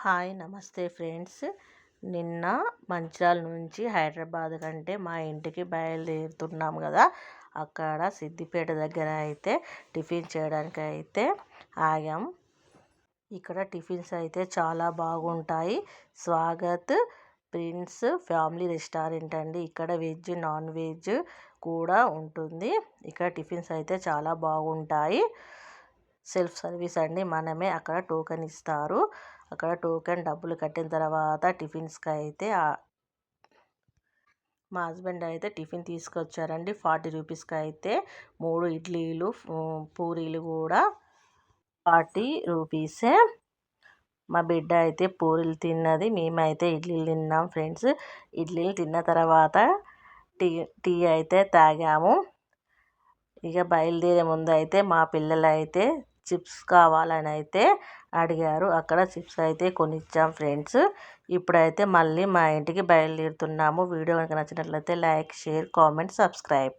Hi నమస్తే friends. నిన్న మంచిర్యాల నుంచి హైదరాబాద్ కంటే మా ఇంటికి బయలుదేరుతున్నాం కదా. అక్కడ సిద్దిపేట దగ్గర అయితే టిఫిన్ చేయడానికి అయితే ఆగాం. ఇక్కడ టిఫిన్స్ అయితే చాలా బాగుంటాయి. స్వాగత్ ప్రిన్స్ ఫ్యామిలీ రెస్టారెంట్ అండి. ఇక్కడ వెజ్ నాన్ వెజ్ కూడా ఉంటుంది. ఇక్కడ టిఫిన్స్ అయితే చాలా బాగుంటాయి. సెల్ఫ్ సర్వీస్ అండి. మనమే అక్కడ టోకెన్ ఇస్తారు. అక్కడ టోకెన్ డబ్బులు కట్టిన తర్వాత టిఫిన్స్కి అయితే మా హస్బెండ్ అయితే టిఫిన్ తీసుకొచ్చారండి. 40 రూపీస్కి అయితే 3 ఇడ్లీలు పూరీలు కూడా 40 రూపీసే. మా బిడ్డ అయితే పూరీలు తిన్నది, మేమైతే ఇడ్లీలు తిన్నాం ఫ్రెండ్స్. ఇడ్లీలు తిన్న తర్వాత టీ అయితే తాగాము. ఇక బయలుదేరే ముందు అయితే మా పిల్లలు అయితే చిప్స్ కావాలని అయితే అడిగారు. అక్కడ చిప్స్ అయితే కొనిచ్చాం ఫ్రెండ్స్. ఇప్పుడైతే మళ్ళీ మా ఇంటికి బయలుదేరుతున్నాము. వీడియో కనుక నచ్చినట్లయితే లైక్, షేర్, కామెంట్, సబ్స్క్రైబ్.